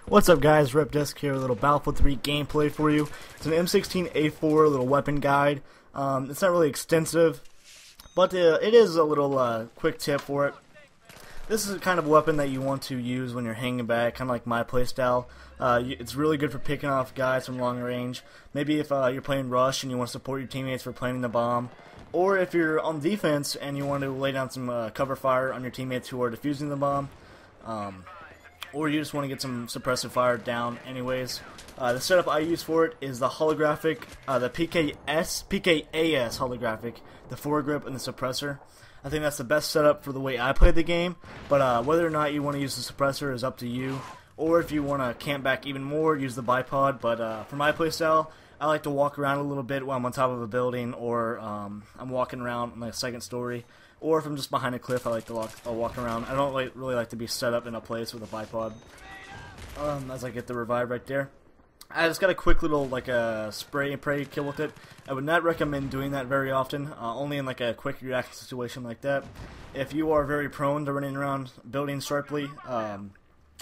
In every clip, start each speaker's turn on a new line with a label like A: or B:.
A: What's up guys, RepDisc here, a little Battlefield 3 gameplay for you. It's an M16A4 little weapon guide. It's not really extensive, but it is a little quick tip for it. This is a kind of weapon that you want to use when you're hanging back, kind of like my playstyle. It's really good for picking off guys from long range. Maybe if you're playing Rush and you want to support your teammates for planting the bomb. Or if you're on defense and you want to lay down some cover fire on your teammates who are defusing the bomb. Or you just want to get some suppressive fire down anyways. The setup I use for it is the holographic, the PKAS holographic, the foregrip and the suppressor. I think that's the best setup for the way I play the game, but whether or not you want to use the suppressor is up to you. Or if you want to camp back even more, use the bipod, but for my playstyle, I like to walk around a little bit while I'm on top of a building, or I'm walking around on the second story. Or if I'm just behind a cliff, I like to walk around. I don't really like to be set up in a place with a bipod. As I get the revive right there. I just got a quick little spray and pray kill with it. I would not recommend doing that very often, only in like a quick reaction situation like that. If you are very prone to running around buildings sharply, I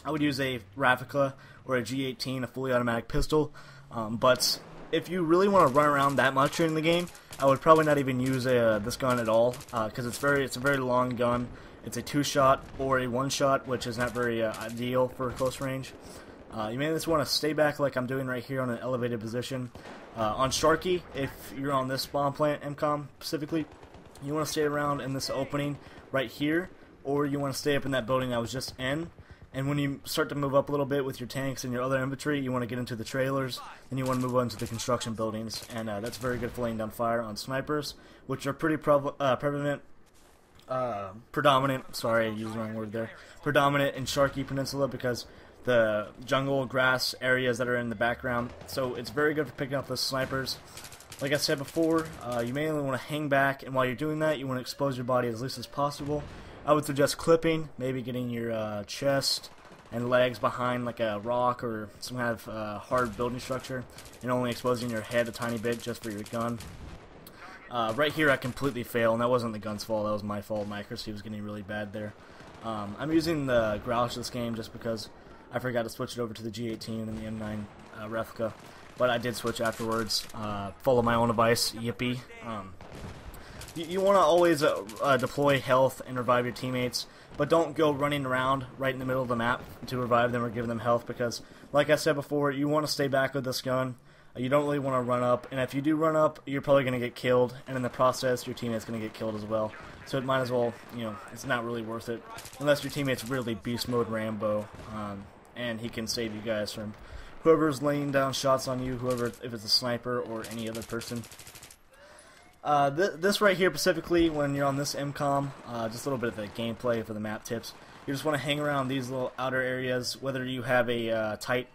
A: would use a Raffica or a G18, a fully automatic pistol. But if you really want to run around that much during the game, I would probably not even use this gun at all, because it's a very long gun. It's a 2-shot or a 1-shot, which is not very ideal for close range. You may just want to stay back like I'm doing right here on an elevated position. On Sharky, if you're on this spawn plant, MCOM specifically, you want to stay around in this opening right here, or you want to stay up in that building I was just in. And when you start to move up a little bit with your tanks and your other infantry, you want to get into the trailers, then you want to move on to the construction buildings, and that's very good for laying down fire on snipers, which are pretty predominant, sorry I used the wrong word there, predominant in Sharky Peninsula because the jungle, grass areas that are in the background, so it's very good for picking up those snipers. Like I said before, you mainly want to hang back, and while you're doing that, you want to expose your body as least as possible. I would suggest clipping, maybe getting your chest and legs behind like a rock or some kind of hard building structure, and only exposing your head a tiny bit just for your gun. Right here I completely fail, and that wasn't the gun's fault, that was my fault. My accuracy was getting really bad there. I'm using the Grouch this game just because I forgot to switch it over to the G18 and the M9 replica, but I did switch afterwards. Follow my own advice, yippee. You want to always deploy health and revive your teammates, but don't go running around right in the middle of the map to revive them or give them health, because, like I said before, you want to stay back with this gun. You don't really want to run up, and if you do run up, you're probably going to get killed, and in the process, your teammate's going to get killed as well. So it might as well, it's not really worth it, unless your teammate's really beast mode Rambo, and he can save you guys from whoever's laying down shots on you, if it's a sniper or any other person. This right here specifically, when you're on this MCOM, just a little bit of the gameplay for the map tips. You just want to hang around these little outer areas, whether you have a tight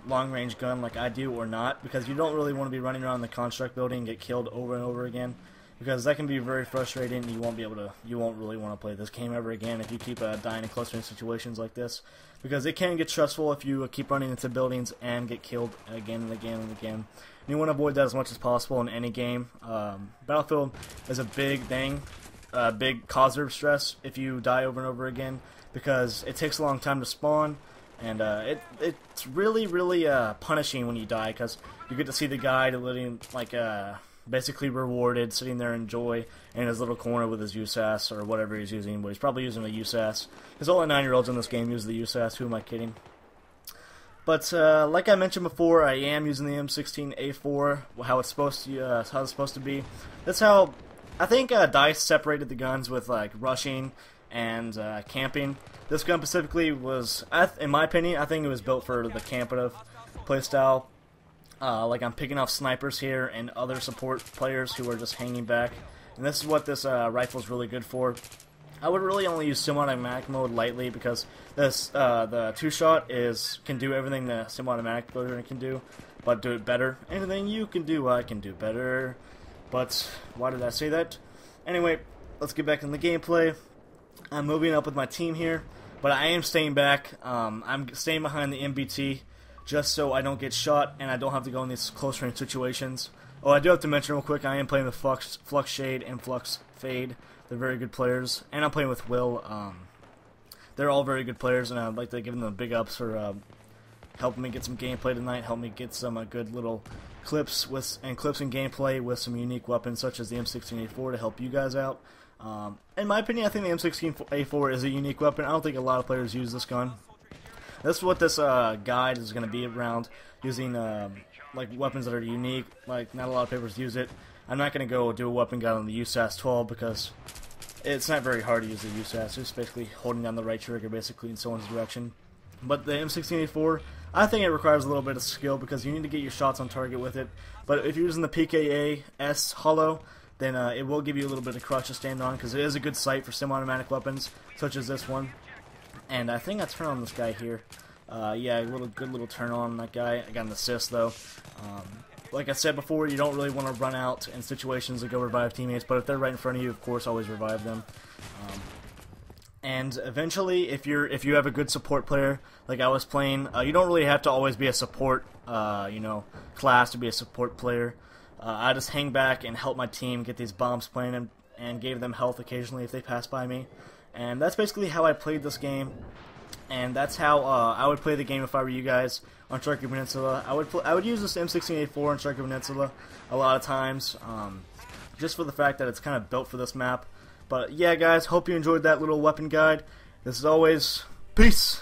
A: long-range gun like I do or not, because you don't really want to be running around the construct building and get killed over and over again, because that can be very frustrating, and you won't really want to play this game ever again if you keep dying in close range situations like this, because it can get stressful if you keep running into buildings and get killed again and again and again. And you want to avoid that as much as possible in any game. Battlefield is a big thing, big causer of stress if you die over and over again, because it takes a long time to spawn, and it's really punishing when you die, because you get to see the guy living basically rewarded, sitting there in joy in his little corner with his USAS or whatever he's using, but he's probably using a USAS, because all the 9-year-olds in this game use the USAS. Who am I kidding? But like I mentioned before, I am using the M16A4, how it's supposed to be. That's how I think DICE separated the guns with rushing and camping. This gun specifically was, in my opinion, I think it was built for the campative playstyle. Like I'm picking off snipers here and other support players who are just hanging back, and this is what this rifle is really good for. I would really only use semi-automatic mode lightly, because this the 2-shot can do everything the semi-automatic version can do, but do it better. Anything you can do, I can do better. But why did I say that? Anyway, let's get back in the gameplay. I'm moving up with my team here, but I am staying back. I'm staying behind the MBT just so I don't get shot and I don't have to go in these close range situations. Oh, I do have to mention real quick, I am playing with Flux Shade and Flux Fade. They're very good players, and I'm playing with Will.
B: they're all very good players, and I'd like to give them the big ups for helping me get some gameplay tonight, help me get some good little clips and gameplay with some unique weapons such as the M16A4 to help you guys out. In my opinion, I think the M16A4 is a unique weapon. I don't think a lot of players use this gun. That's what this guide is going to be around, using like weapons that are unique. Like, not a lot of players use it. I'm not going to go do a weapon guide on the USAS-12 because it's not very hard to use the USAS. It's just basically holding down the right trigger basically in someone's direction. But the M16A4, I think it requires a little bit of skill because you need to get your shots on target with it. But if you're using the PKA-S hollow, then it will give you a little bit of crutch to stand on because it is a good sight for semi-automatic weapons such as this one. And I think I turn on this guy here. Yeah, good little turn on that guy. I got an assist though. Like I said before, you don't really want to run out in situations to go revive teammates, but if they're right in front of you, of course, always revive them. And eventually, if you have a good support player like I was playing, you don't really have to always be a support class to be a support player. I just hang back and help my team get these bombs planted and gave them health occasionally if they pass by me. And that's basically how I played this game. And that's how I would play the game if I were you guys on Striker Peninsula. I would use this M16A4 on Striker Peninsula a lot of times, just for the fact that it's kind of built for this map. But yeah, guys, hope you enjoyed that little weapon guide. As always, peace!